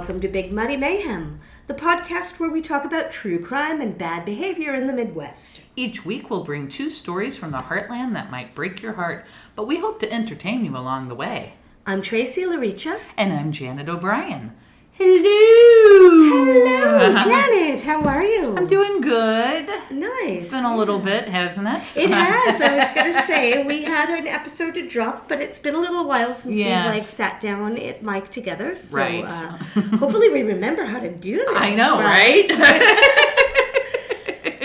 Welcome to Big Muddy Mayhem, the podcast where we talk about true crime and bad behavior in the Midwest. Each week we'll bring 2 stories from the heartland that might break your heart, but we hope to entertain you along the way. I'm Tracey And I'm Janet O'Brien. Hello! Hello, Janet. How are you? I'm doing good. Nice. It's been a little bit, hasn't it? It has. I was going to say, we had an episode to drop, but it's been a little while since we've sat down at mic together. So right. Hopefully we remember how to do this. I know, right?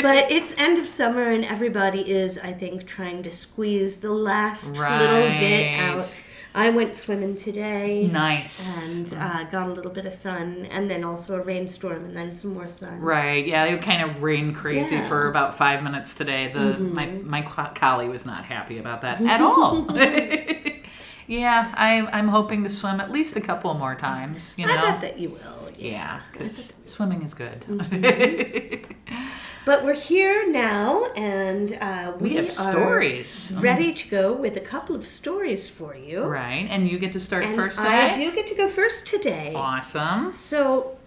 But it's end of summer and everybody is, I think, trying to squeeze the last little bit out. I went swimming today. Nice. And got a little bit of sun, and then also a rainstorm, and then some more sun. Right. Yeah, it kind of rained crazy for about 5 minutes today. My collie was not happy about that at all. Yeah, I'm hoping to swim at least a couple more times. You know? I bet that you will. Yeah, because swimming is good. But we're here now, and we have stories. Ready to go with a couple of stories for you. Right, and you get to start first today? I do get to go first today. Awesome. So,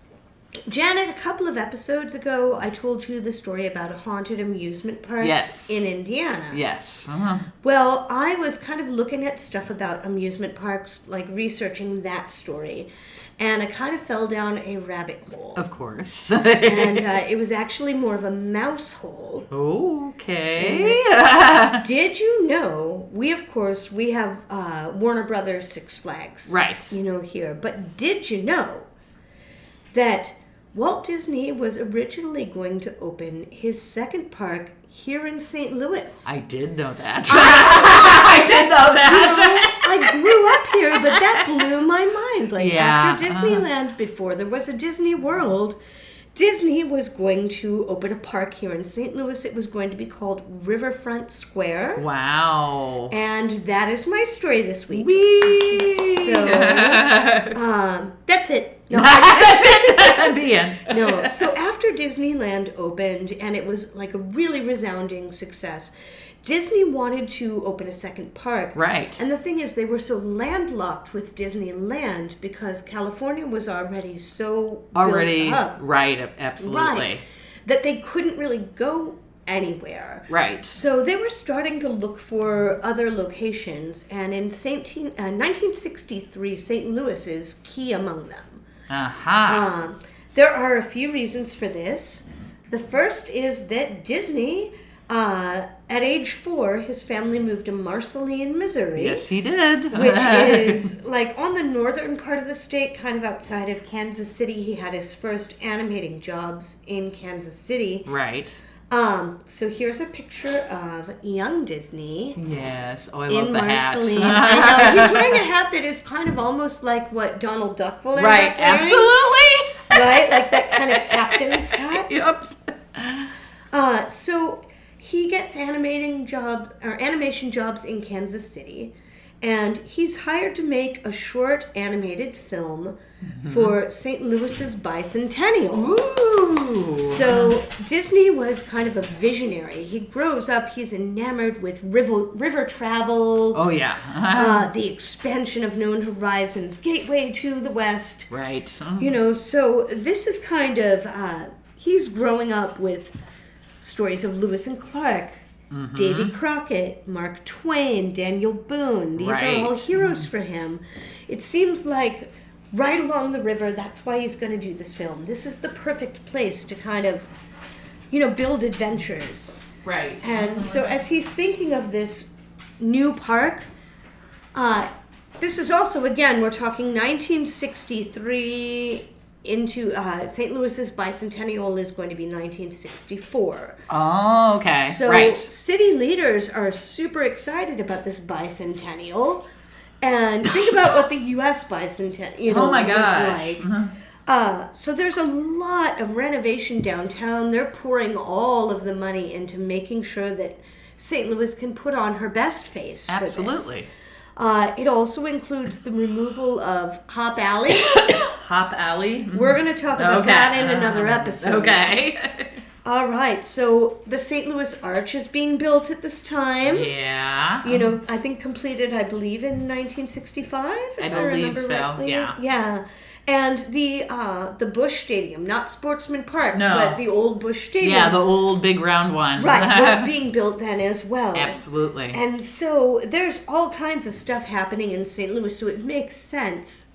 Janet, a couple of episodes ago, I told you the story about a haunted amusement park in Indiana. Yes. Well, I was kind of looking at stuff about amusement parks, like researching that story. And I kind of fell down a rabbit hole. Of course. And it was actually more of a mouse hole. Okay. Did you know, we have Warner Brothers Six Flags. Right. You know, here. But did you know that Walt Disney was originally going to open his second park here in St. Louis? I did know that. I did know that. You know, I grew up here, but that blew my mind. After Disneyland, before there was a Disney World, Disney was going to open a park here in St. Louis. It was going to be called Riverfront Square. Wow. And that is my story this week. Whee! So, that's it. No, that's it. The end. No. So after Disneyland opened, and it was like a really resounding success, Disney wanted to open a second park. Right. And the thing is, they were so landlocked with Disneyland because California was already so built up. Right, absolutely. Right, that they couldn't really go anywhere. Right. So they were starting to look for other locations, and in 1963, St. Louis is key among them. Aha. There are a few reasons for this. The first is that Disney, at age 4, his family moved to Marceline, Missouri. Yes, he did. Which is like on the northern part of the state, kind of outside of Kansas City. He had his first animating jobs in Kansas City. Right. So here's a picture of young Disney. Yes. Oh, I love the Marceline. hat. I know. He's wearing a hat that is kind of almost like what Donald Duck will end up wearing. Absolutely. Right? Like that kind of captain's hat. Yep. So he gets animation jobs in Kansas City, and he's hired to make a short animated film for St. Louis's bicentennial. Ooh. So Disney was kind of a visionary. He grows up, he's enamored with river travel. Oh, yeah. The expansion of known horizons, gateway to the West. Right. You know, so this is kind of, he's growing up with stories of Lewis and Clark, Davy Crockett, Mark Twain, Daniel Boone. These are all heroes for him. It seems like right along the river, that's why he's going to do this film. This is the perfect place to kind of, build adventures. Right. And so as he's thinking of this new park, this is also, again, we're talking 1963 into St. Louis's bicentennial is going to be 1964. Oh, okay. So city leaders are super excited about this bicentennial. And think about what the U.S. bicentennial was like. So there's a lot of renovation downtown. They're pouring all of the money into making sure that St. Louis can put on her best face. Absolutely. For this. It also includes the removal of Hop Alley. Hop Alley? We're going to talk about that in another episode. Okay. All right, so the St. Louis Arch is being built at this time. Yeah. I think completed, I believe, in 1965, if I believe remember so, rightly. yeah. Yeah. And the Busch Stadium, not Sportsman Park, No. but the Old Busch Stadium. Yeah, the old big round one. Right, was being built then as well. Absolutely. And so there's all kinds of stuff happening in St. Louis, so it makes sense,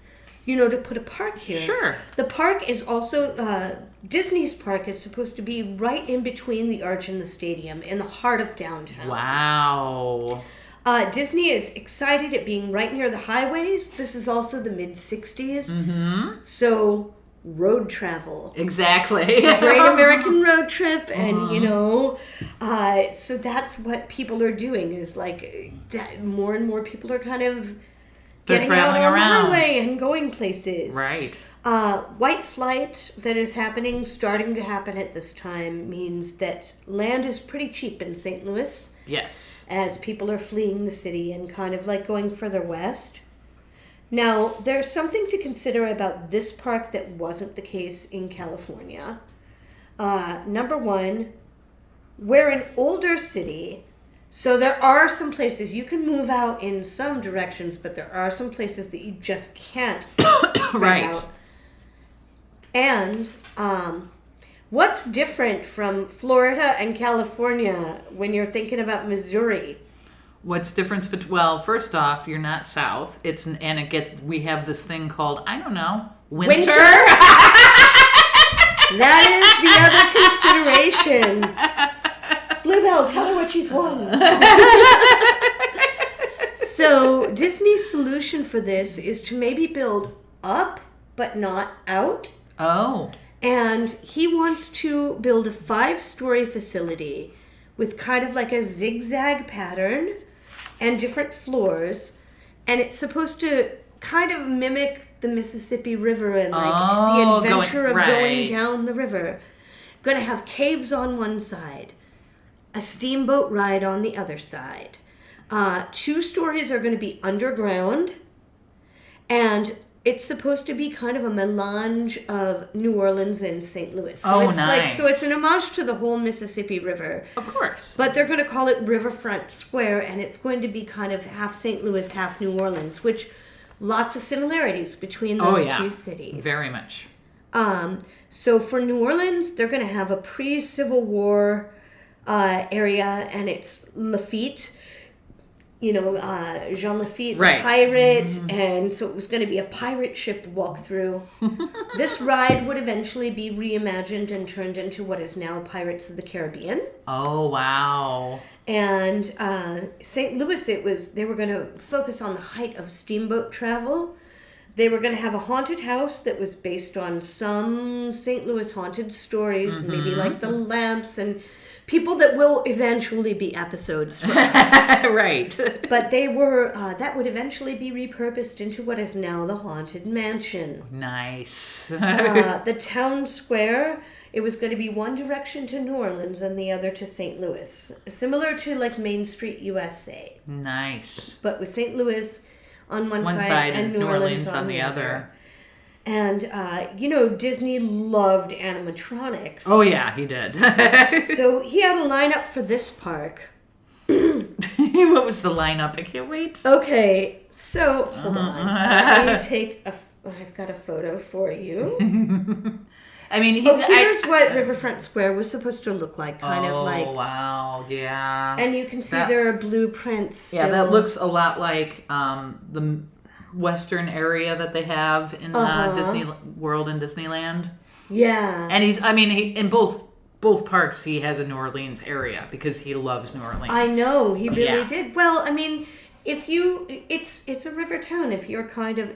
to put a park here. Sure. The park is also, Disney's park is supposed to be right in between the arch and the stadium, in the heart of downtown. Wow. Disney is excited at being right near the highways. This is also the mid-60s. Mm-hmm. So, road travel. Exactly. Great American road trip. And, so that's what people are doing is like that more and more people are kind of getting out on the highway and going places. Right. White flight that is starting to happen at this time, means that land is pretty cheap in St. Louis. Yes. As people are fleeing the city and kind of like going further west. Now, there's something to consider about this park that wasn't the case in California. Number one, we're an older city, so there are some places you can move out in some directions, but there are some places that you just can't spread out. And what's different from Florida and California when you're thinking about Missouri? What's difference between? Well, first off, you're not south. We have this thing called, I don't know, winter. That is the other consideration. Bluebell, tell her what she's won. So Disney's solution for this is to maybe build up but not out. Oh. And he wants to build a 5-story facility with kind of like a zigzag pattern and different floors. And it's supposed to kind of mimic the Mississippi River and like the adventure of going down the river. Going to have caves on one side, a steamboat ride on the other side. 2 stories are going to be underground, and it's supposed to be kind of a melange of New Orleans and St. Louis. So it's nice. So it's an homage to the whole Mississippi River. Of course. But they're going to call it Riverfront Square, and it's going to be kind of half St. Louis, half New Orleans, which lots of similarities between those two cities. Very much. So for New Orleans, they're going to have a pre-Civil War area, and it's Lafitte. Jean Lafitte, the pirate, and so it was going to be a pirate ship walkthrough. This ride would eventually be reimagined and turned into what is now Pirates of the Caribbean. Oh, wow. And St. Louis, they were going to focus on the height of steamboat travel. They were going to have a haunted house that was based on some St. Louis haunted stories, maybe like the lamps and people that will eventually be episodes for us. Right. But they were, that would eventually be repurposed into what is now the Haunted Mansion. Nice. The town square, it was going to be one direction to New Orleans and the other to St. Louis. Similar to like Main Street, USA. Nice. But with St. Louis on one side and New Orleans on the other. And, Disney loved animatronics. Oh, yeah, he did. So he had a lineup for this park. What was the lineup? I can't wait. Okay, so hold on. Let me I've got a photo for you. I mean, here's what Riverfront Square was supposed to look like. Oh, wow, yeah. And you can see there are blueprints still. Yeah, that looks a lot like the western area that they have in Disney World and Disneyland. Yeah. And he in both parks he has a New Orleans area because he loves New Orleans. I know, he really did. Well, I mean, it's a river town if you're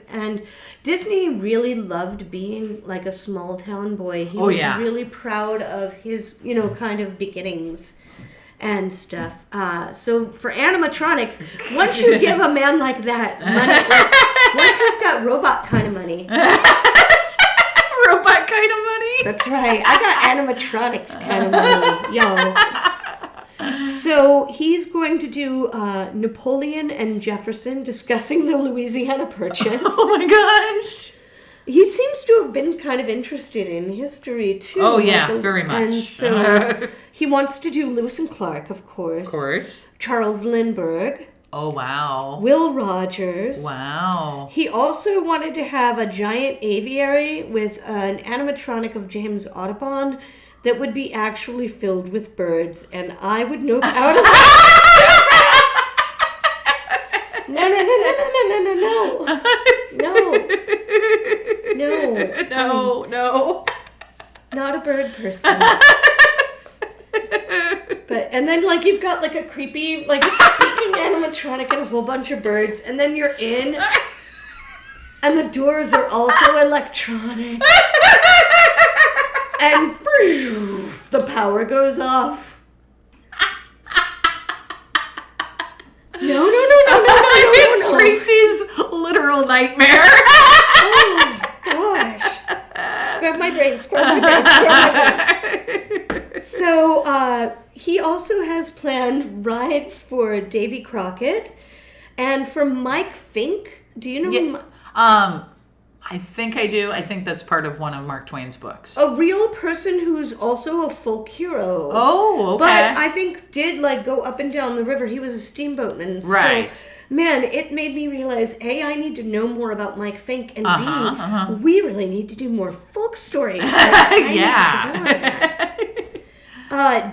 and Disney really loved being like a small town boy. He was really proud of his, kind of beginnings and stuff. So for animatronics, once you give a man like that money, once he's got robot kind of money. Robot kind of money? That's right. I got animatronics kind of money, yo. So he's going to do Napoleon and Jefferson discussing the Louisiana Purchase. Oh my gosh. He seems to have been kind of interested in history, too. Oh, yeah, very much. And so he wants to do Lewis and Clark, of course. Of course. Charles Lindbergh. Oh, wow. Will Rogers. Wow. He also wanted to have a giant aviary with an animatronic of James Audubon that would be actually filled with birds, and I would nope out of No. Not a bird person. And then, like, you've got, like, a creepy, like, a speaking animatronic and a whole bunch of birds, and then you're in, and the doors are also electronic. And the power goes off. No. It's Tracey's literal nightmare. Oh, gosh. Scrub my brain. So, he also has planned rides for Davy Crockett and for Mike Fink. Do you know him? I think I do. I think that's part of one of Mark Twain's books. A real person who's also a folk hero. Oh, okay. But I think did, like, go up and down the river. He was a steamboatman. Right. So, man, it made me realize, A, I need to know more about Mike Fink, and B, we really need to do more folk stories.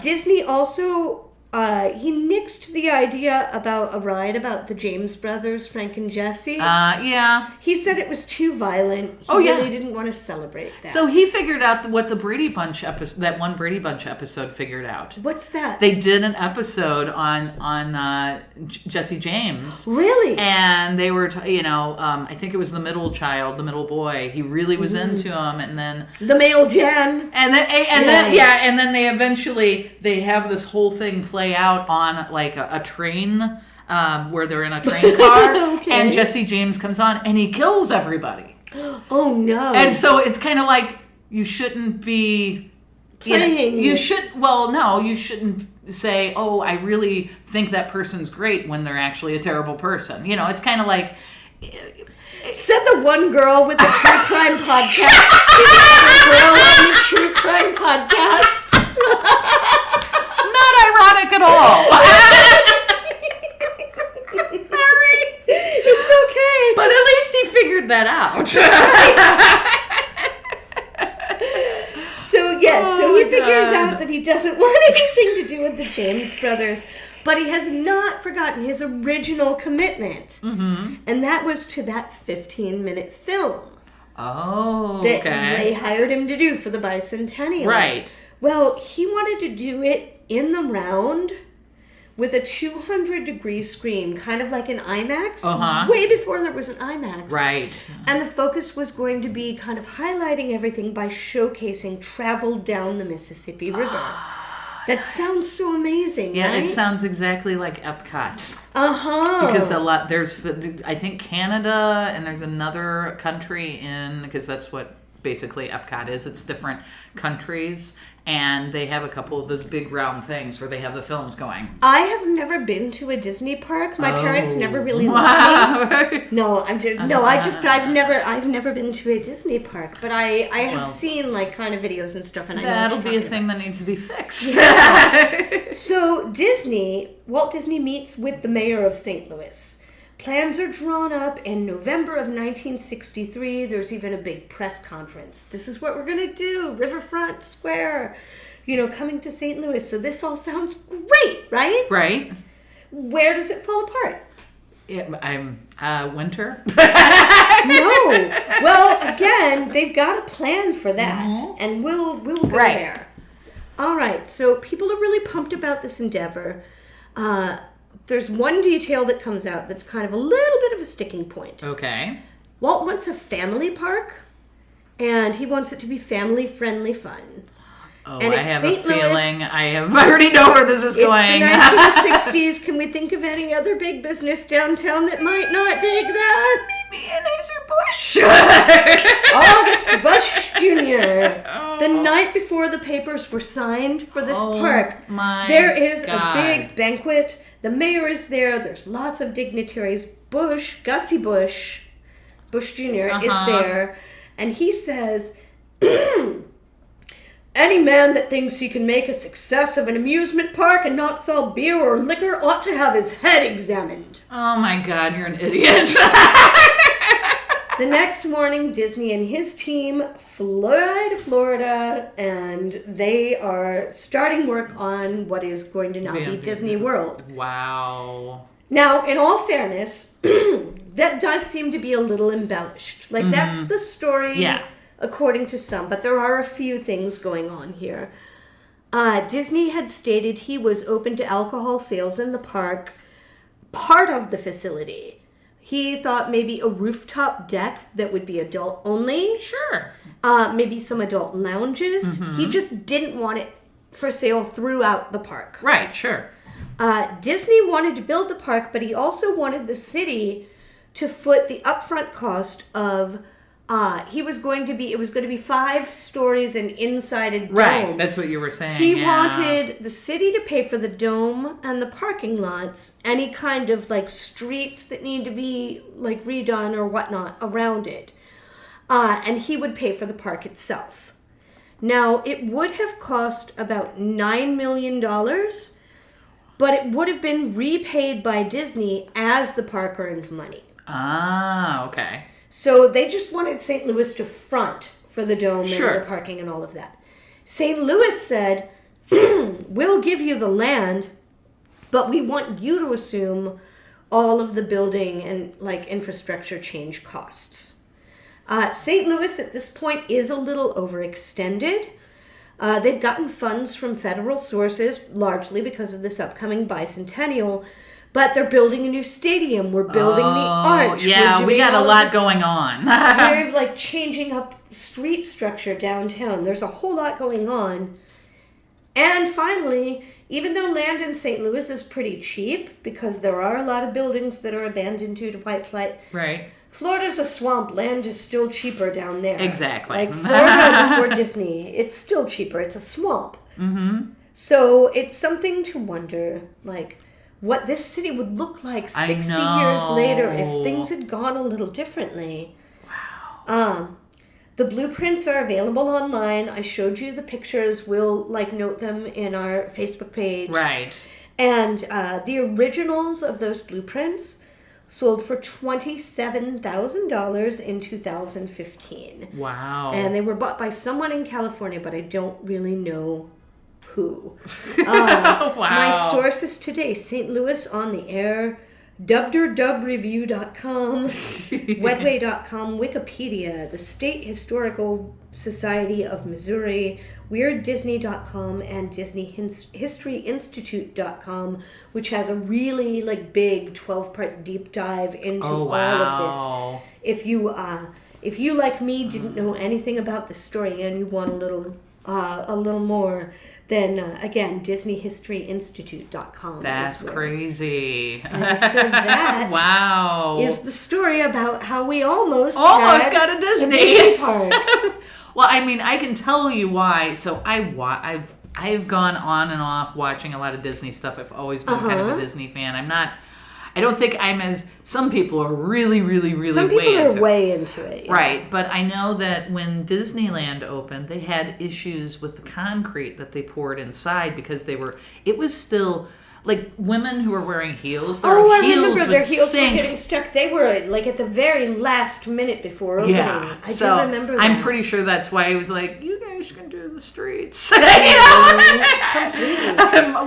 Disney also, he nixed the idea about a ride about the James brothers, Frank and Jesse. Yeah. He said it was too violent. He really didn't want to celebrate that. So he figured out what the Brady Bunch episode, that one Brady Bunch episode figured out. What's that? They did an episode on Jesse James. Really? And they were, I think it was the middle child, the middle boy. He really was into him, and then the male Jen. And then they eventually have this whole thing play out on like a train. Where they're in a train car, and Jesse James comes on, and he kills everybody. Oh, no. And so it's kind of like, you shouldn't be... playing. You shouldn't say, oh, I really think that person's great when they're actually a terrible person. It's kind of like... Said the one girl with the true crime podcast. The girl on the true crime podcast. Not ironic at all. It's okay. But at least he figured that out. So he figures out that he doesn't want anything to do with the James brothers, but he has not forgotten his original commitment. Mm-hmm. And that was to that 15-minute film. Oh, that they hired him to do for the bicentennial. Right. Well, he wanted to do it in the round with a 200-degree screen, kind of like an IMAX, way before there was an IMAX. Right. And the focus was going to be kind of highlighting everything by showcasing travel down the Mississippi River. That sounds so amazing, yeah, right? It sounds exactly like Epcot. Because there's, I think, Canada, and there's another country because that's what basically Epcot is. It's different countries. And they have a couple of those big round things where they have the films going. I have never been to a Disney park. My parents never really let me. No, I've never been to a Disney park, but I have seen like kind of videos and stuff, and I know that'll be a thing that needs to be fixed. Yeah. So Walt Disney meets with the mayor of St. Louis. Plans are drawn up in November of 1963. There's even a big press conference. This is what we're going to do. Riverfront Square, coming to St. Louis. So this all sounds great, right? Right. Where does it fall apart? Winter? No. Well, again, they've got a plan for that. Mm-hmm. And we'll go there. All right. So people are really pumped about this endeavor. There's one detail that comes out that's kind of a little bit of a sticking point. Okay. Walt wants a family park, and he wants it to be family-friendly fun. Oh, and I have a feeling I already know where this is going. It's the 1960s. Can we think of any other big business downtown that might not dig that? Maybe Anheuser-Busch. August Busch Jr. The night before the papers were signed for this park, there is a big banquet. The mayor is there. There's lots of dignitaries. Gussie Busch Jr. is there. And he says, Any man that thinks he can make a success of an amusement park and not sell beer or liquor ought to have his head examined. Oh my God, you're an idiot. The next morning, Disney and his team fly to Florida, and they are starting work on what is going to now be Disney World. Wow. Now, in all fairness, that does seem to be a little embellished. Like, that's the story, according to some, but there are a few things going on here. Disney had stated he was open to alcohol sales in the park, part of the facility. He thought maybe a rooftop deck that would be adult only. Sure. Maybe some adult lounges. He just didn't want it for sale throughout the park. Right, sure. Disney wanted to build the park, but he also wanted the city to foot the upfront cost of it was going to be 5 stories and inside a dome. Right, that's what you were saying. He wanted the city to pay for the dome and the parking lots, any kind of like streets that need to be like redone or whatnot around it. And he would pay for the park itself. Now, it would have cost about $9 million, but it would have been repaid by Disney as the park earned money. Ah, okay. So they just wanted St. Louis to front for the dome and the parking and all of that. St. Louis said, we'll give you the land, but we want you to assume all of the building and like infrastructure change costs. St. Louis at this point is a little overextended. They've gotten funds from federal sources, largely because of this upcoming bicentennial. But they're building a new stadium. We're building the arch. Yeah, we got a lot going on. We're like changing up street structure downtown. There's a whole lot going on. And finally, even though land in St. Louis is pretty cheap, because there are a lot of buildings that are abandoned due to white flight. Right. Florida's a swamp. Land is still cheaper down there. Exactly. Like Florida before Disney, it's still cheaper. It's a swamp. So it's something to wonder, like, what this city would look like 60 years later if things had gone a little differently. Wow. The blueprints are available online. I showed you the pictures. We'll note them in our Facebook page. Right. And the originals of those blueprints sold for $27,000 in 2015. Wow. And they were bought by someone in California, but I don't really know who. Wow. My sources today: St. Louis on the Air, dubderdub.review.com, Wedway.com, Wikipedia, the State Historical Society of Missouri, WeirdDisney.com, and DisneyHistoryInstitute.com, which has a really big 12-part deep dive into all of this. If you like me didn't know anything about the story and you want a little more, then again, DisneyHistoryInstitute.com. That's crazy. And so that is the story about how we almost got a Disney park. Well, I mean, I can tell you why. So I've gone on and off watching a lot of Disney stuff. I've always been kind of a Disney fan. I don't think I'm as... Some people are really, really, really Some people are way into it. Yeah. Right, but I know that when Disneyland opened, they had issues with the concrete that they poured inside because it was still... women who were wearing heels, I remember their heels were getting stuck. They were at the very last minute before opening. Yeah, I do remember that. I'm pretty sure that's why he was like, you guys can do the streets. Completely.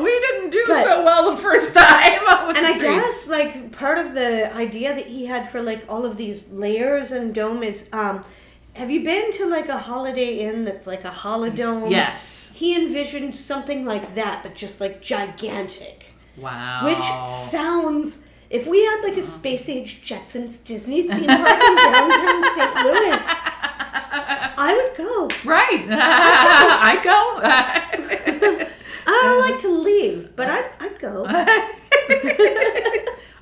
We didn't do so well the first time. And I guess part of the idea that he had for all of these layers and dome is, have you been to a Holiday Inn that's a holodome? Yes. He envisioned something like that, but just gigantic. Wow. Which sounds... If we had a Space Age Jetsons Disney theme park in downtown St. Louis, I would go. Right. I'd go. I don't like to leave, but I'd go.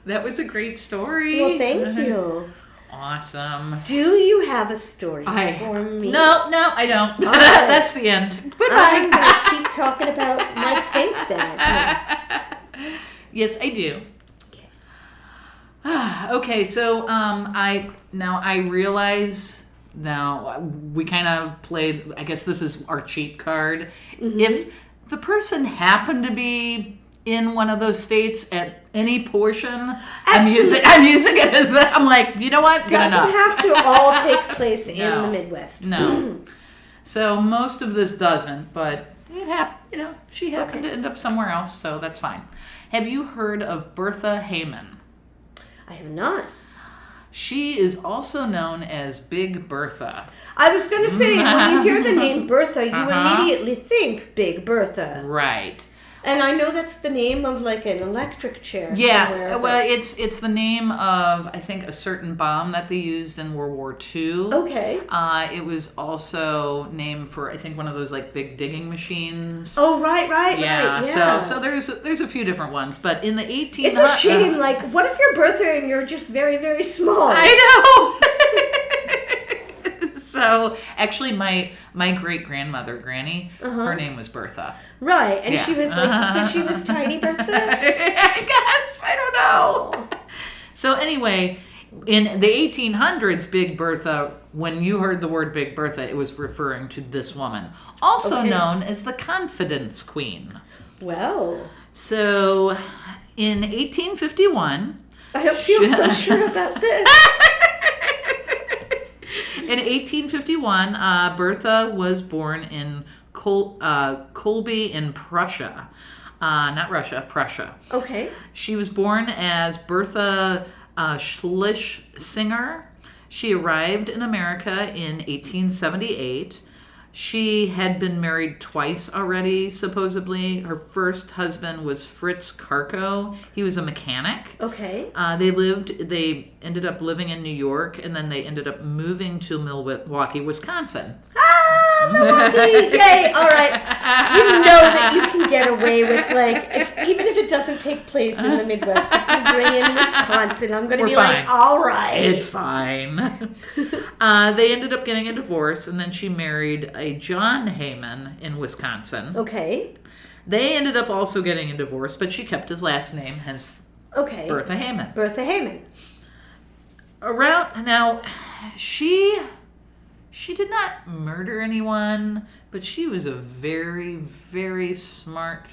That was a great story. Well, thank you. Awesome. Do you have a story for me? No, I don't. Right. That's the end. Goodbye. I'm going to keep talking about Mike Fink then. Yes, I do. Okay, so I realize Now, we kind of played, I guess this is our cheat card. If the person happened to be in one of those states at any portion, I'm using it as, I'm like, you know what? Good enough. Doesn't have to all take place in the Midwest. No. So most of this doesn't, but she happened to end up somewhere else, so that's fine. Have you heard of Bertha Heyman? I have not. She is also known as Big Bertha. I was going to say, when you hear the name Bertha, you immediately think Big Bertha. Right. And I know that's the name of like an electric chair. Yeah, somewhere, well, it's the name of, I think, a certain bomb that they used in World War II. Okay. It was also named for, I think, one of those like big digging machines. Oh, right. Yeah. So there's a few different ones, but in the 1800s, it's a shame. Like, what if you're Bertha and you're just very, very small? I know. So actually, my great grandmother, Granny, her name was Bertha. Right, and she was like, so she was tiny Bertha? I guess, I don't know. So anyway, in the 1800s, Big Bertha, when you heard the word Big Bertha, it was referring to this woman, also known as the Confidence Queen. Well. So in 1851... I don't feel so sure about this. In 1851, Bertha was born in Kolbe in Prussia. Not Russia, Prussia. Okay. She was born as Bertha Schlesinger. She arrived in America in 1878. She had been married twice already, supposedly. Her first husband was Fritz Karko. He was a mechanic. Okay. They ended up living in New York, and then they ended up moving to Milwaukee, Wisconsin. Milwaukee! Yay! All right. You know that you can get away with, like, even if it doesn't take place in the Midwest, if you bring in Wisconsin, I'm going to be fine. like, all right. It's fine. They ended up getting a divorce, and then she married a John Heyman in Wisconsin. Okay. They ended up also getting a divorce, but she kept his last name, hence Bertha Heyman. Bertha Heyman. Now, she did not murder anyone, but she was a very, very smart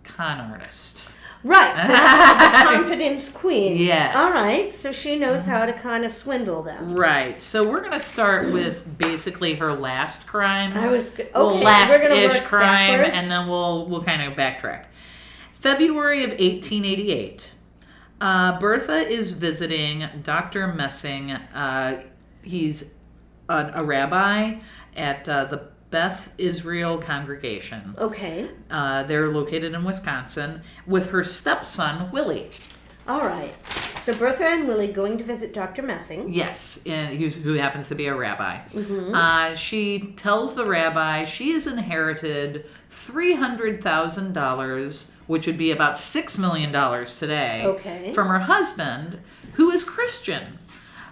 con artist. Right, so it's the confidence queen. Yes. All right, so she knows how to kind of swindle them. Right, so we're going to start with basically her last crime. Last-ish crime, backwards. and then we'll kind of backtrack. February of 1888. Bertha is visiting Dr. Messing. He's a rabbi at the Beth Israel congregation. Okay. They're located in Wisconsin with her stepson, Willie. All right. So Bertha and Willie going to visit Dr. Messing. Yes, who happens to be a rabbi. Mm-hmm. She tells the rabbi she has inherited $300,000, which would be about $6 million today, from her husband, who is Christian.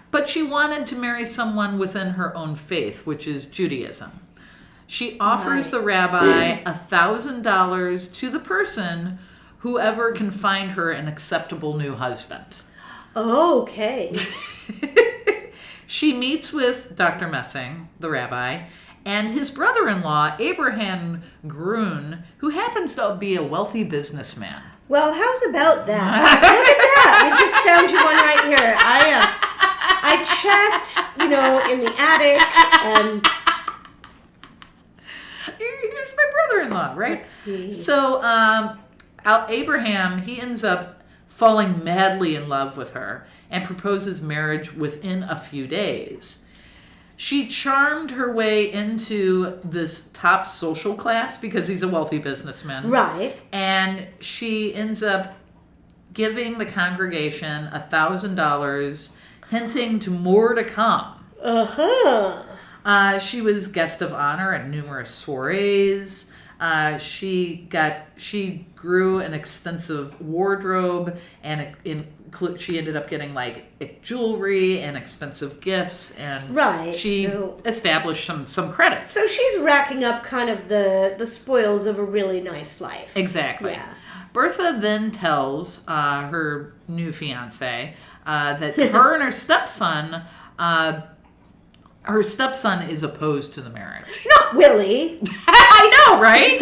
But she wanted to marry someone within her own faith, which is Judaism. She offers the rabbi $1,000 to the person whoever can find her an acceptable new husband. Okay. She meets with Dr. Messing, the rabbi, and his brother-in-law, Abraham Grun, who happens to be a wealthy businessman. Well, how's about that? Look at that. We just found you one right here. I checked, in the attic, and... Here's my brother-in-law, right? Let's see. So, Abraham, he ends up falling madly in love with her and proposes marriage within a few days. She charmed her way into this top social class because he's a wealthy businessman. Right. And she ends up giving the congregation $1,000, hinting to more to come. Uh-huh. She was guest of honor at numerous soirees. She grew an extensive wardrobe, and she ended up getting like jewelry and expensive gifts, and she established some credit. So she's racking up kind of the spoils of a really nice life. Exactly. Yeah. Bertha then tells her new fiance that her and her stepson her stepson is opposed to the marriage. Not Willie. I know, right?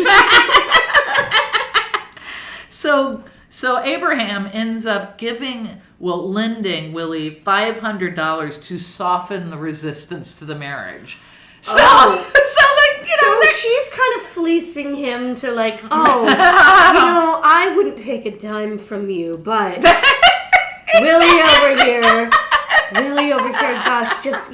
So Abraham ends up lending Willie $500 to soften the resistance to the marriage. So she's kind of fleecing him to like, I wouldn't take a dime from you, but Willie over here, gosh, just,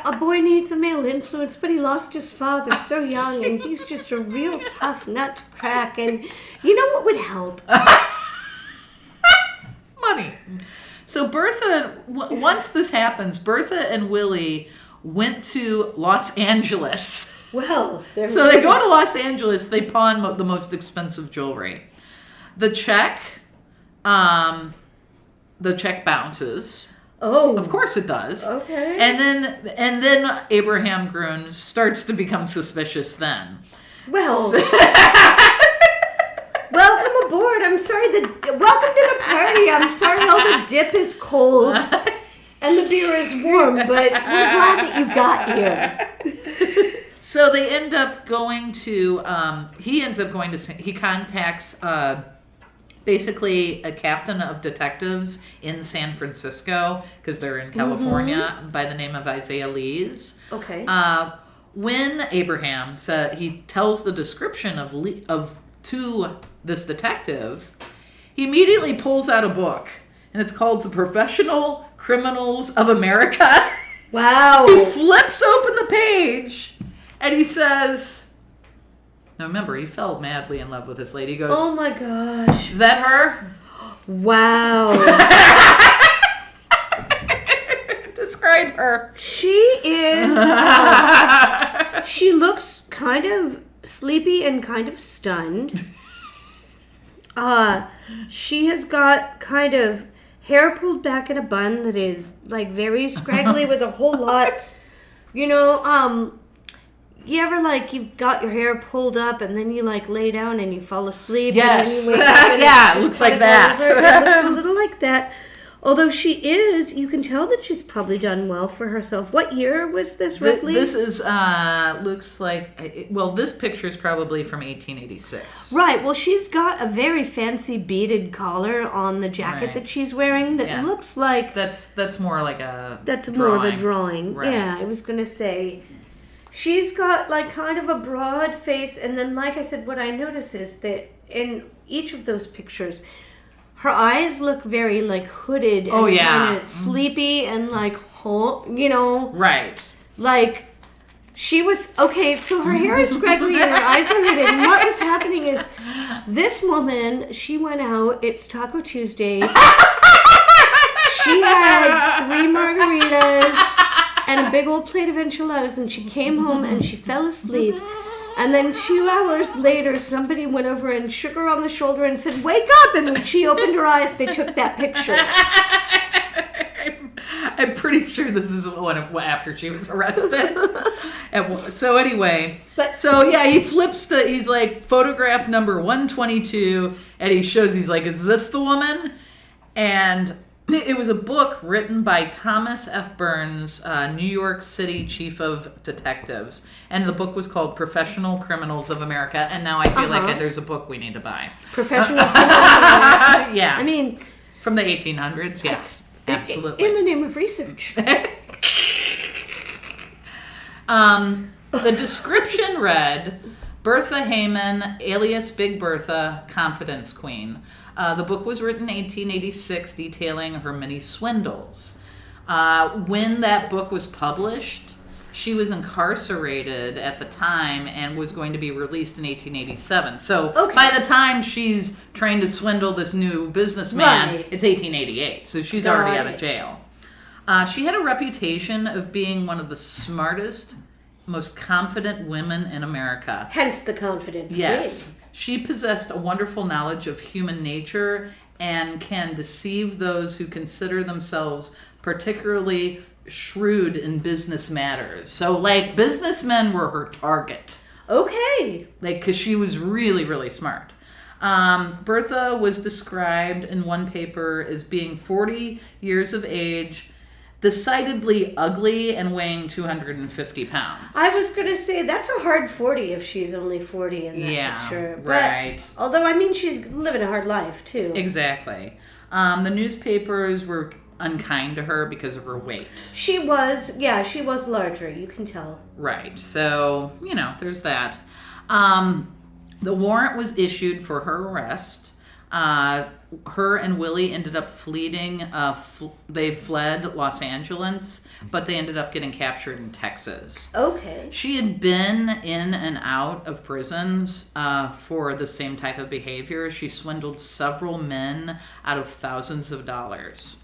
a boy needs a male influence, but he lost his father so young, and he's just a real tough nut to crack, and you know what would help? Money. So once this happens, Bertha and Willie went to Los Angeles. Well, they go to Los Angeles. They pawn the most expensive jewelry. The check bounces. Oh, of course it does. Okay. And then Abraham Grun starts to become suspicious. Then. Well. Welcome aboard. I'm sorry. Welcome to the party. I'm sorry all the dip is cold and the beer is warm, but we're glad that you got here. So they end up going to. He contacts basically a captain of detectives in San Francisco because they're in California by the name of Isaiah Lees. Okay. When Abraham said he tells the description to this detective, he immediately pulls out a book, and it's called The Professional Criminals of America. Wow. He flips open the page, and he says, now remember, he fell madly in love with this lady. He goes, oh my gosh. Is that her? Wow. Describe her. She is, she looks kind of sleepy and kind of stunned. She has got kind of hair pulled back in a bun that is like very scraggly with a whole lot, you ever you've got your hair pulled up and then you lay down and you fall asleep? Yes. And then you wake up and yeah, it looks like that. It looks a little like that. Although you can tell that she's probably done well for herself. What year was this roughly? This is, looks like, this picture is probably from 1886. Right. Well, she's got a very fancy beaded collar on the jacket that she's wearing that looks like... That's more like a That's drawing. more of a drawing. Right. Yeah, I was going to say... She's got kind of a broad face, and then like I said, what I notice is that in each of those pictures... Her eyes look very hooded and kind of sleepy and Right. She was, okay, so her hair is scraggly and her eyes are hooded. And what was happening is this woman, she went out, it's Taco Tuesday. She had 3 margaritas and a big old plate of enchiladas, and she came home and she fell asleep. And then 2 hours later, somebody went over and shook her on the shoulder and said, "Wake up!" And when she opened her eyes, they took that picture. I'm pretty sure this is after she was arrested. So anyway, he flips he's like, photograph number 122, and he shows, he's like, is this the woman? And it was a book written by Thomas F. Burns, New York City Chief of Detectives. And the book was called Professional Criminals of America. And now I feel like there's a book we need to buy. Professional Criminals of America? Yeah. I mean... From the 1800s, yes. Absolutely. In the name of research. The description read, Bertha Heyman, alias Big Bertha, Confidence Queen. The book was written in 1886, detailing her many swindles. When that book was published, she was incarcerated at the time and was going to be released in 1887. So by the time she's trying to swindle this new businessman, it's 1888. So she's already out of jail. She had a reputation of being one of the smartest, most confident women in America. Hence the confidence. Yes. She possessed a wonderful knowledge of human nature and can deceive those who consider themselves particularly shrewd in business matters. So, businessmen were her target. Okay. Because she was really, really smart. Bertha was described in one paper as being 40 years of age, decidedly ugly and weighing 250 pounds. I was going to say, that's a hard 40 if she's only 40 in that picture. But, right. Although, I mean, she's living a hard life, too. Exactly. The newspapers were unkind to her because of her weight. She was larger, you can tell. Right. So, there's that. The warrant was issued for her arrest. Her and Willie ended up fleeing. They fled Los Angeles, but they ended up getting captured in Texas. Okay. She had been in and out of prisons for the same type of behavior. She swindled several men out of thousands of dollars.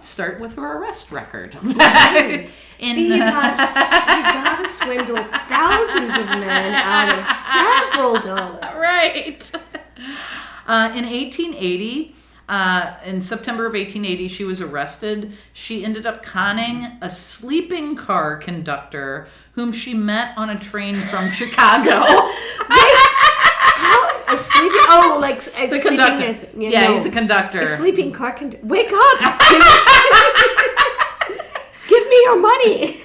Start with her arrest record. See, you gotta swindle thousands of men out of several dollars. Right. In 1880, in September of 1880, she was arrested. She ended up conning a sleeping car conductor whom she met on a train from Chicago. A sleeping? Oh, like the conductor. He's a conductor. A sleeping car conductor. Wake up! Give me your money.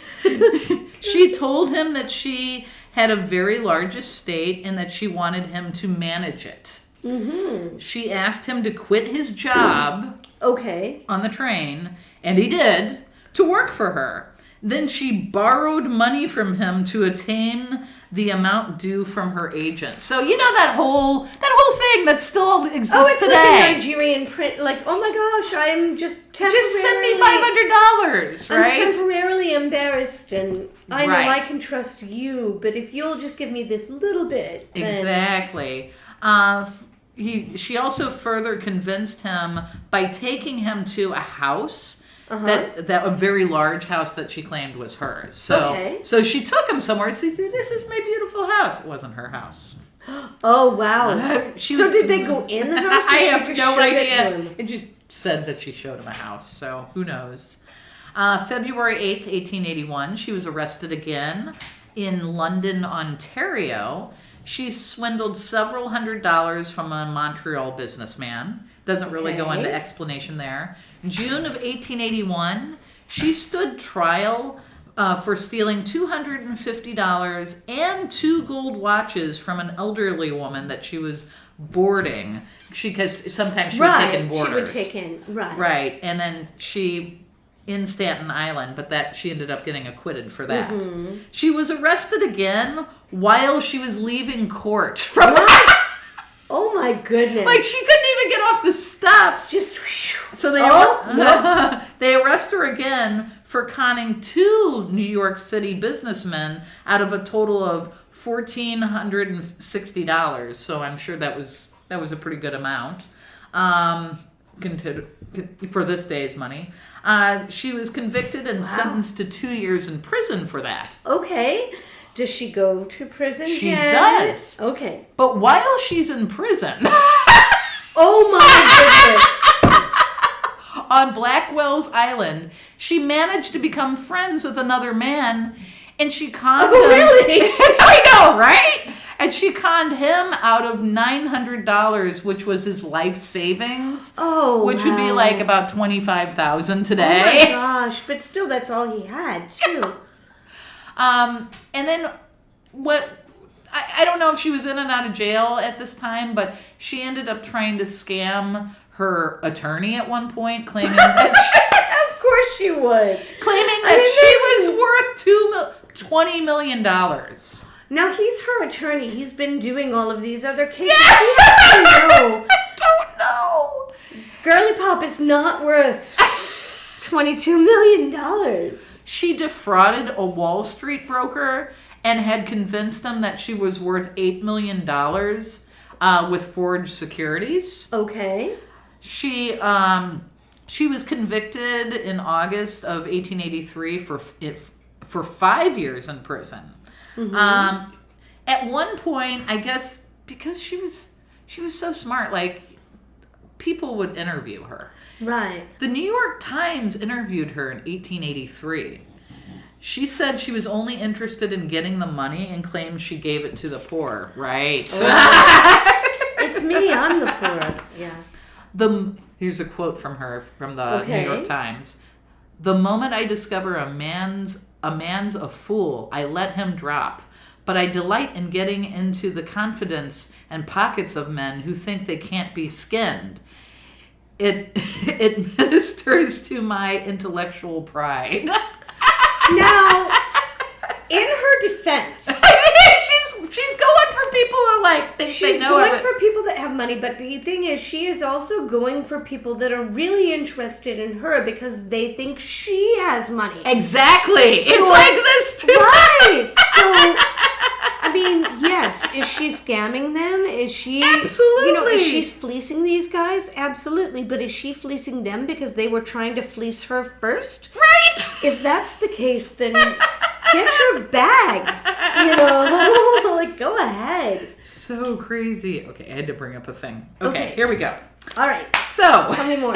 She told him that she had a very large estate and that she wanted him to manage it. Mm-hmm. She asked him to quit his job on the train, and he did, to work for her. Then she borrowed money from him to attain the amount due from her agent. So that whole thing that still exists today. Like a Nigerian print. Like, oh my gosh, I'm just temporarily... Just send me $500, right? I'm temporarily embarrassed, and I know I can trust you, but if you'll just give me this little bit... Exactly. She also further convinced him by taking him to a house... That a very large house that she claimed was hers. So she took him somewhere. She said, "This is my beautiful house." It wasn't her house. Oh wow! Did they go in the house? I have no idea. It just said that she showed him a house. So who knows? February 8th, 1881, she was arrested again in London, Ontario. She swindled several $100s from a Montreal businessman. Doesn't really go into explanation there. June of 1881, she stood trial for stealing $250 and 2 gold watches from an elderly woman that she was boarding. Because sometimes she would take in boarders. She would take in, Right, and then in Staten Island, but she ended up getting acquitted for that. Mm-hmm. She was arrested again while she was leaving court from... Oh my goodness. Like she couldn't even get off the steps. So they arrest her again for conning 2 New York City businessmen out of a total of $1,460. So I'm sure that was a pretty good amount for this day's money. She was convicted and sentenced to 2 years in prison for that. Okay. Does she go to prison? She does. Okay. But while she's in prison... Oh my goodness! On Blackwell's Island, she managed to become friends with another man, and she conned him... really? I know, right? And she conned him out of $900, which was his life savings. Oh, which would be like about $25,000 today. Oh my gosh! But still, that's all he had too. And then I don't know if she was in and out of jail at this time, but she ended up trying to scam her attorney at one point, claiming that of course she would. Claiming that she was worth $20 million. Now he's her attorney. He's been doing all of these other cases. Yeah. He has to know. I don't know. Girly Pop is not worth $22 million. She defrauded a Wall Street broker and had convinced them that she was worth $8 million with forged securities. Okay. She was convicted in August of 1883 for 5 years in prison. Mm-hmm. At one point, I guess because she was so smart, like people would interview her. Right. The New York Times interviewed her in 1883. She said she was only interested in getting the money and claimed she gave it to the poor. Right. It's me. I'm the poor. Yeah. Here's a quote from her from the New York Times. The moment I discover a man's a fool, I let him drop. But I delight in getting into the confidence and pockets of men who think they can't be skinned. It ministers to my intellectual pride. Now, in her defense, she's going for people who think she's they know going it. for people that have money, but the thing is, she is also going for people that are really interested in her because they think she has money. Exactly. So, it's like this too. Right. So, I mean, yes. Is she scamming them? Is she... Absolutely. Is she fleecing these guys? Absolutely. But is she fleecing them because they were trying to fleece her first? Right. If that's the case, then get your bag. Go ahead. So crazy. Okay, I had to bring up a thing. Okay, here we go. All right. So... Tell me more.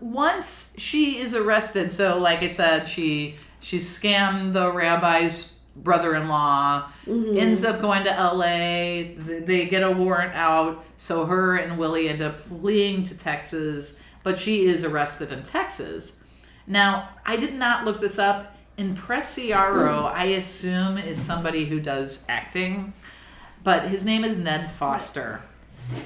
Once she is arrested, so like I said, she scammed the rabbi's brother-in-law, ends up going to LA, they get a warrant out, so her and Willie end up fleeing to Texas, but she is arrested in Texas. Now, I did not look this up. Impresiaro, I assume, is somebody who does acting, but his name is Ned Foster.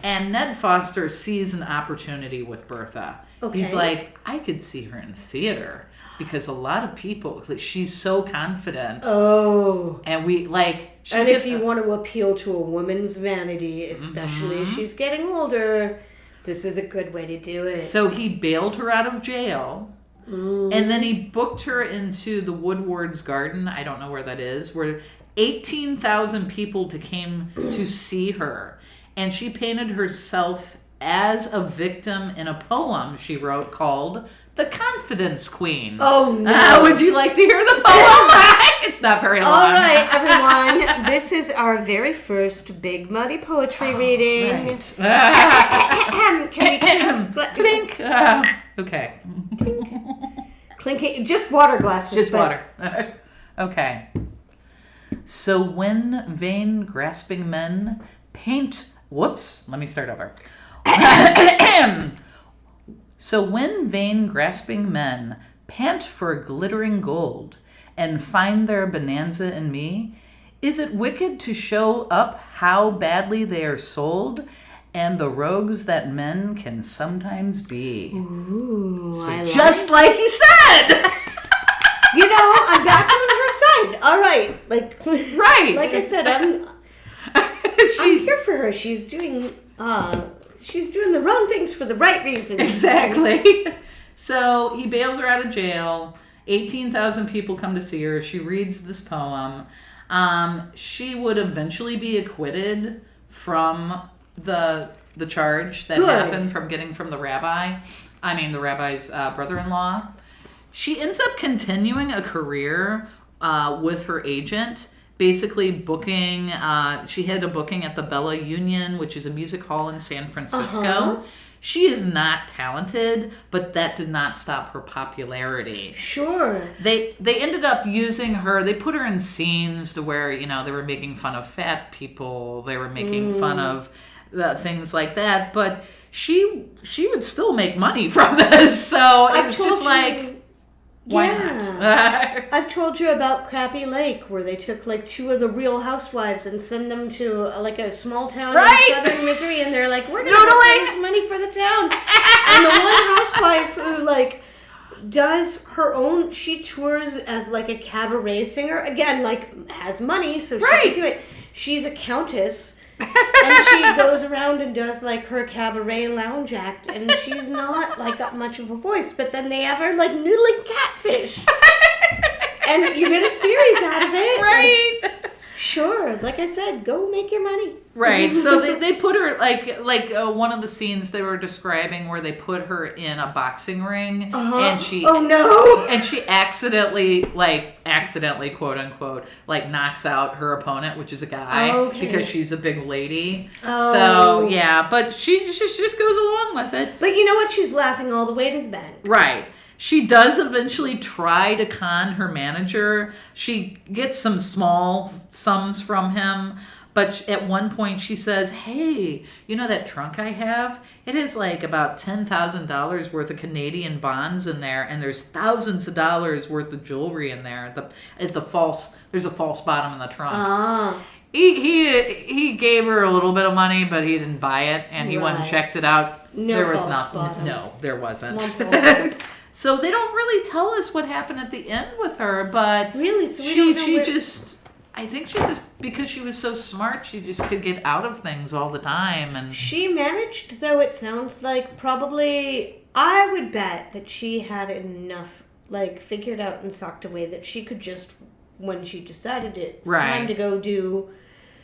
And Ned Foster sees an opportunity with Bertha. Okay. He's like, I could see her in theater because a lot of people, she's so confident. Oh. And if you want to appeal to a woman's vanity, especially as she's getting older, this is a good way to do it. So he bailed her out of jail. And then he booked her into the Woodward's Garden. I don't know where that is, where 18,000 people came to see her. And she painted herself as a victim in a poem she wrote called The Confidence Queen. Oh, no. Would you like to hear the poem? It's not very long. All right, everyone. This is our very first Big Muddy Poetry reading. Right. Can we clink? Okay. Clinking. Just water glasses. Just water. Okay. So when vain grasping men paint... Whoops. Let me start over. So when vain grasping men pant for glittering gold and find their bonanza in me, is it wicked to show up how badly they are sold and the rogues that men can sometimes be? Ooh, so just like you said. I'm back on her side. All right. Right. Like I said, I'm here for her. She's doing the wrong things for the right reasons. Exactly. So he bails her out of jail. 18,000 people come to see her. She reads this poem. She would eventually be acquitted from the charge that happened from getting from the rabbi's brother-in-law. She ends up continuing a career with her agent, basically booking. She had a booking at the Bella Union, which is a music hall in San Francisco. She is not talented, but that did not stop her popularity. Sure. They ended up using her. They put her in scenes to where, they were making fun of fat people. They were making fun of things like that. But she would still make money from this. So it was just why not? I've told you about Crappy Lake, where they took two of the Real Housewives and send them to a small town in southern Missouri, and they're like, we're going to raise money for the town. And the one housewife who does her own, she tours as a cabaret singer, again, has money, so she can do it. She's a countess. And she goes around and does her cabaret lounge act, and she's not got much of a voice, but then they have her noodling catfish. And you get a series out of it. Right. Sure. Like I said, go make your money. Right. So they put her one of the scenes they were describing where they put her in a boxing ring and she and she accidentally quote unquote knocks out her opponent, which is a guy, because she's a big lady. So yeah, but she just goes along with it. But you know what? She's laughing all the way to the bank. Right. She does eventually try to con her manager. She gets some small sums from him, But at one point she says, hey, you know that trunk I have? It has like about $10,000 worth of Canadian bonds in there, and there's thousands of dollars worth of jewelry in there. There's a false bottom in the trunk. He gave her a little bit of money, but he didn't buy it, and he went and checked it out. No, there was false nothing. bottom. No, there wasn't. So they don't really tell us what happened at the end with her, but really, so we don't know I think she just, because she was so smart, she just could get out of things all the time. And she managed, though it sounds like probably, I would bet that she had enough, like, figured out and socked away that she could just, when she decided it was time to go do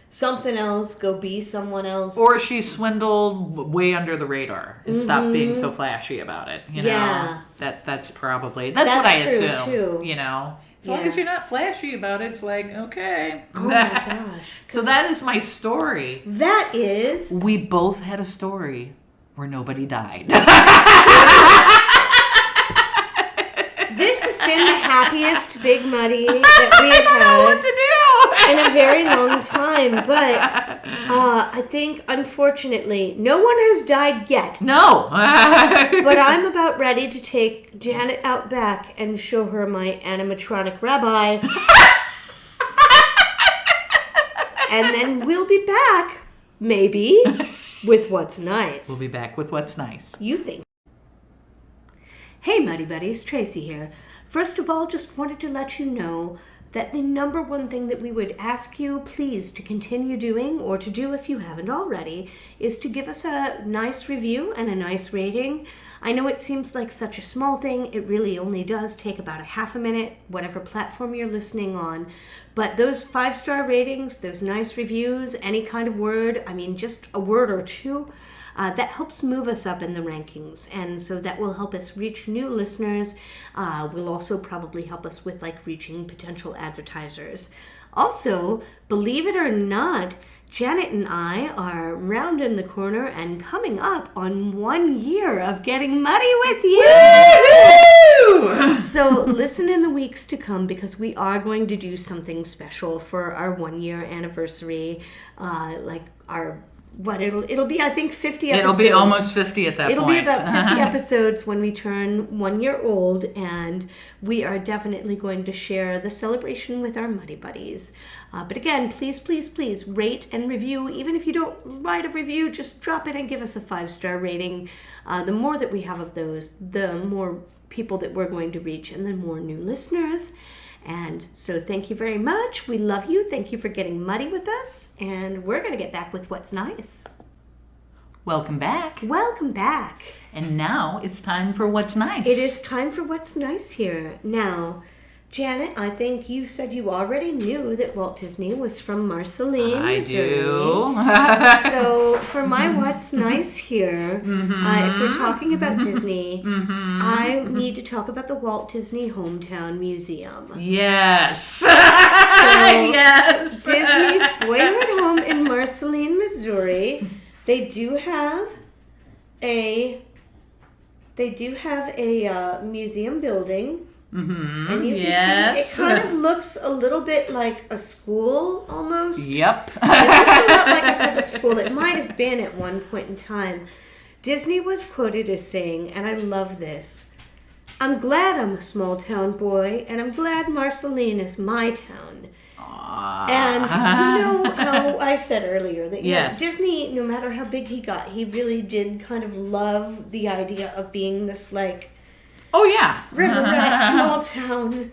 something else, go be someone else. Or she swindled way under the radar and stopped being so flashy about it. You know, that's probably what I assume. Too. You know, as long as you're not flashy about it, it's like okay. Oh my gosh! So that is my story. That is. We both had a story where nobody died. This has been the happiest Big Muddy that we have had what to do in a very long time. But I think, unfortunately, no one has died yet. No. But I'm about ready to take Janet out back and show her my animatronic rabbi. And then we'll be back, maybe, with What's Nice. We'll be back with What's Nice. You think. Hey Muddy Buddies, Tracey here. First of all, just wanted to let you know that the number one thing that we would ask you, please, to continue doing, or to do if you haven't already, is to give us a nice review and a nice rating. I know it seems like such a small thing. It really only does take about a half a minute, whatever platform you're listening on. But those 5-star ratings, those nice reviews, any kind of word, I mean, just a word or two, that helps move us up in the rankings, and so that will help us reach new listeners. Will also probably help us with reaching potential advertisers. Also, believe it or not, Janet and I are rounding the corner and coming up on 1 year of getting muddy with you. Woo-hoo! So listen in the weeks to come, because we are going to do something special for our 1 year anniversary, it'll be, I think, 50 episodes. It'll be almost 50 at that point. It'll be about 50 episodes when we turn 1 year old, and we are definitely going to share the celebration with our Muddy Buddies. But again, please, please, please rate and review. Even if you don't write a review, just drop it and give us a 5-star rating. The more that we have of those, the more people that we're going to reach, and the more new listeners. And so thank you very much. We love you. Thank you for getting muddy with us. And we're going to get back with What's Nice. Welcome back. Welcome back. And now it's time for What's Nice. It is time for What's Nice here. Now, Janet, I think you said you already knew that Walt Disney was from Marceline, Missouri. Do. So for my What's Nice here, if we're talking about Disney, I need to talk about the Walt Disney Hometown Museum. Yes. Yes. Disney's boyhood home in Marceline, Missouri. They do have a museum building. And you can see it kind of looks a little bit like a school almost. Yep. It looks a lot like a public school. It might have been at one point in time. Disney was quoted as saying, and I love this, "I'm glad I'm a small town boy, and I'm glad Marceline is my town." And you know how I said earlier that Disney, no matter how big he got, he really did kind of love the idea of being this river rat, small town,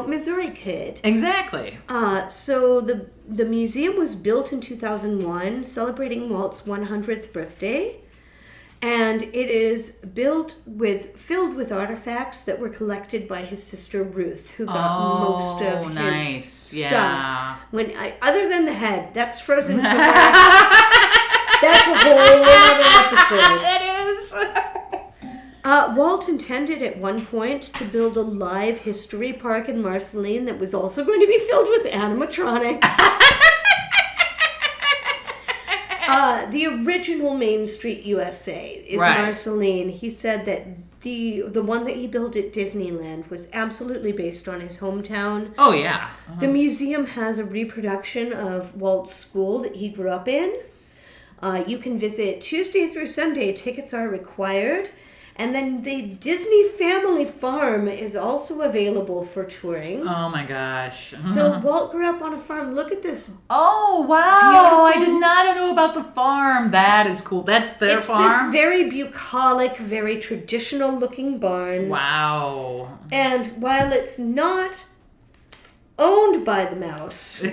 Missouri kid. Exactly. So the museum was built in 2001, celebrating Walt's 100th birthday, and it is filled with artifacts that were collected by his sister Ruth, who got most of his stuff. Other than the head, that's frozen somewhere. That's a whole other episode. It is. Walt intended at one point to build a live history park in Marceline that was also going to be filled with animatronics. The original Main Street USA is Marceline. He said that the one that he built at Disneyland was absolutely based on his hometown. Oh, yeah. The museum has a reproduction of Walt's school that he grew up in. You can visit Tuesday through Sunday. Tickets are required. And then the Disney Family Farm is also available for touring. Oh, my gosh. So Walt grew up on a farm. Look at this. Oh, wow. I did not know about the farm. That is cool. That's their farm? It's this very bucolic, very traditional-looking barn. Wow. And while it's not owned by the mouse, the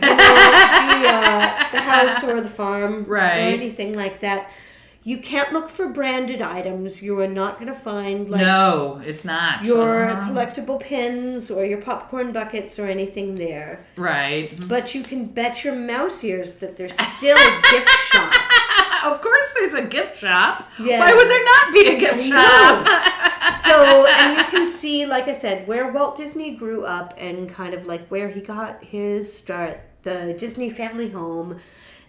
house or the farm or anything like that, you can't look for branded items. You are not going to find no, it's not your collectible pins or your popcorn buckets or anything there. Right. But you can bet your mouse ears that there's still a gift shop. Of course, there's a gift shop. Yeah. Why would there not be a gift shop? So, and you can see, like I said, where Walt Disney grew up and kind of like where he got his start, the Disney family home.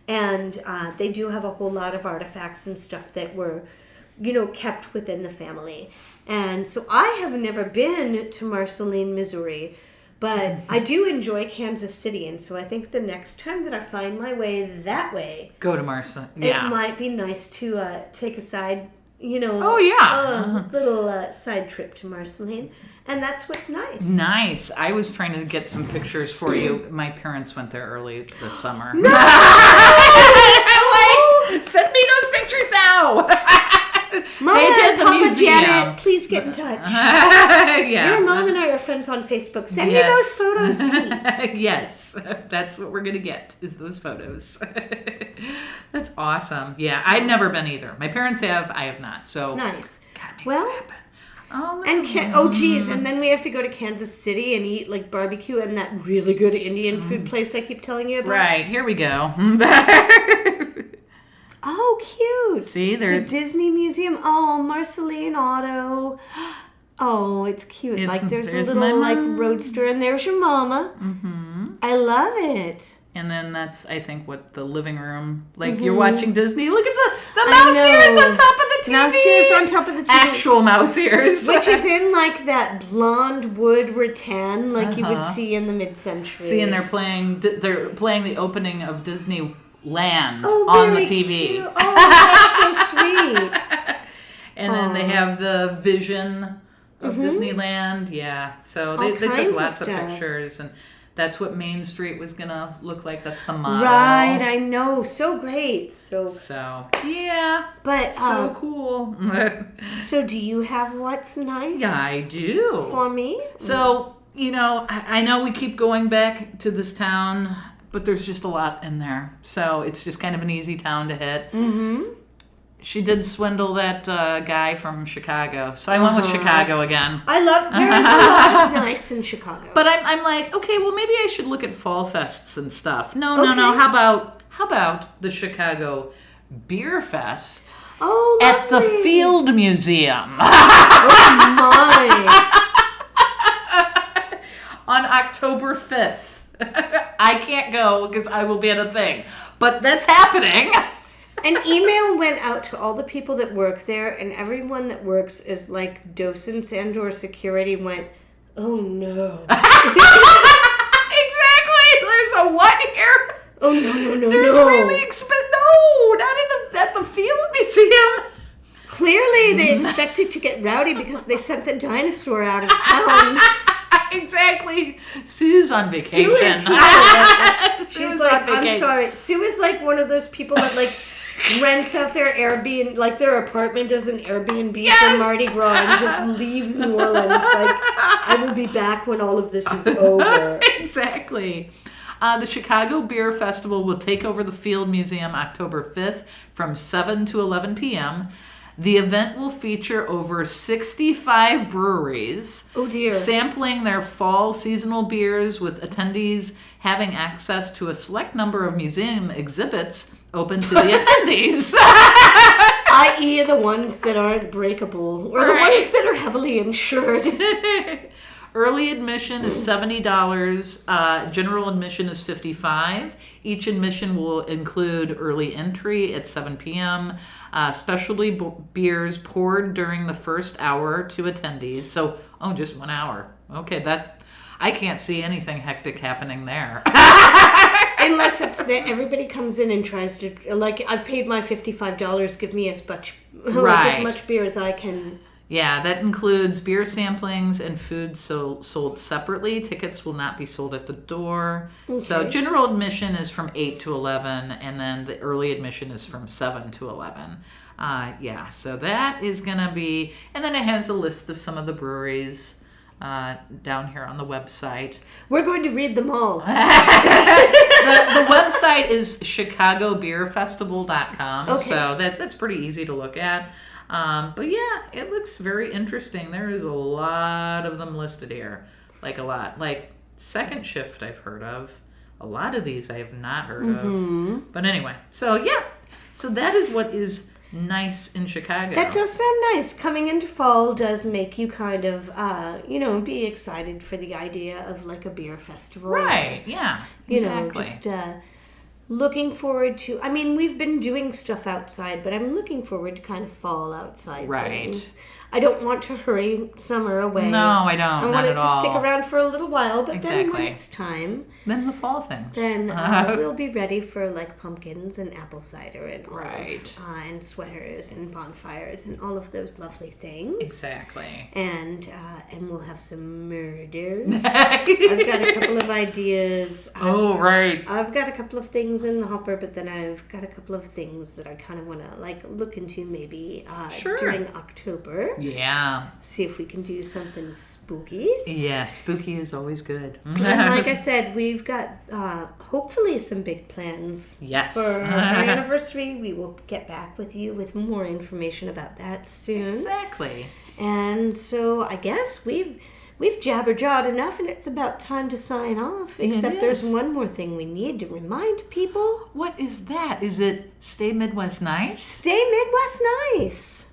And they do have a whole lot of artifacts and stuff that were, kept within the family. And so I have never been to Marceline, Missouri, but I do enjoy Kansas City. And so I think the next time that I find my way that way, go to Marceline. Yeah. It might be nice to take a side, little side trip to Marceline. And that's what's nice. Nice. I was trying to get some pictures for you. My parents went there early this summer. No! Send me those pictures now. Mama and Papa Janet, please get in touch. Yeah. Your mom and I are friends on Facebook. Send me those photos, please. Yes. That's what we're going to get, is those photos. That's awesome. Yeah, I've never been either. My parents have. I have not. So nice. Gotta make it happen. Oh, and then we have to go to Kansas City and eat like barbecue and that really good Indian food place I keep telling you about. Right, here we go. Oh, cute. See, the Disney Museum. Oh, Marceline Auto. Oh, it's cute. There's a little roadster and there's your mama. Mm-hmm. I love it. And then that's, I think, what the living room, you're watching Disney. Look at the mouse ears on top of the TV. Mouse ears on top of the TV. Actual mouse ears. Which is in that blonde wood rattan you would see in the mid-century. See, and they're playing the opening of Disneyland on the TV. Cute. Oh, that's so sweet. And then they have the vision of Disneyland. Yeah, so they took lots of pictures and. That's what Main Street was going to look like. That's the model. Right, I know. So great. So yeah. But so cool. So do you have what's nice? Yeah, I do. For me? So, I know we keep going back to this town, but there's just a lot in there. So it's just kind of an easy town to hit. Mm-hmm. She did swindle that guy from Chicago. So I went with Chicago again. There's a lot of nice in Chicago. But I'm like, okay, well, maybe I should look at fall fests and stuff. No. How about the Chicago Beer Fest at the Field Museum? Oh, my. On October 5th. I can't go because I will be at a thing. But that's happening. An email went out to all the people that work there, and everyone that works as docents and or security went, oh no. Exactly. There's a what here? Oh no. There's really not at the Field Museum. Clearly they expected to get rowdy because they sent the dinosaur out of town. Exactly. Sue's on vacation. Sue is here. She's I'm sorry. Sue is one of those people that rents out their Airbnb, their apartment as an Airbnb for Mardi Gras and just leaves New Orleans. I will be back when all of this is over. Exactly. The Chicago Beer Festival will take over the Field Museum October 5th from 7 to 11 p.m. The event will feature over 65 breweries sampling their fall seasonal beers, with attendees having access to a select number of museum exhibits open to the attendees. I.e. the ones that aren't breakable or the ones that are heavily insured. Early admission is $70. General admission is $55. Each admission will include early entry at 7 p.m., specialty beers poured during the first hour to attendees. So, just 1 hour. Okay, I can't see anything hectic happening there. Unless it's that everybody comes in and tries to, like, I've paid my $55, give me as much beer as I can. Yeah, that includes beer samplings and food sold separately. Tickets will not be sold at the door. Okay. So general admission is from 8 to 11, and then the early admission is from 7 to 11. So that is going to be, and then it has a list of some of the breweries down here on the website. We're going to read them all. The website is chicagobeerfestival.com, okay. So that's pretty easy to look at. But yeah, it looks very interesting. There is a lot of them listed here. Like a lot. Like Second Shift I've heard of. A lot of these I have not heard of. But anyway, so yeah. So that is what is nice in Chicago. That does sound nice. Coming into fall does make you kind of, be excited for the idea of like a beer festival. Right, yeah, exactly. Looking forward to, we've been doing stuff outside, but I'm looking forward to kind of fall outside things. I don't want to hurry summer away. No, I don't. I want it to stick around for a little while, but then when it's time... Then the fall things. Then we'll be ready for like pumpkins and apple cider and and sweaters and bonfires and all of those lovely things. Exactly. And we'll have some murders. I've got a couple of ideas. I've got a couple of things in the hopper, but then I've got a couple of things that I kind of want to like look into maybe during October. Yeah. See if we can do something spooky. Yeah, spooky is always good. And like I said, we've got hopefully some big plans. Yes. For our anniversary. We will get back with you with more information about that soon. Exactly. And so I guess we've jabber-jawed enough, and it's about time to sign off. Except there's one more thing we need to remind people. What is that? Is it Stay Midwest Nice? Stay Midwest Nice.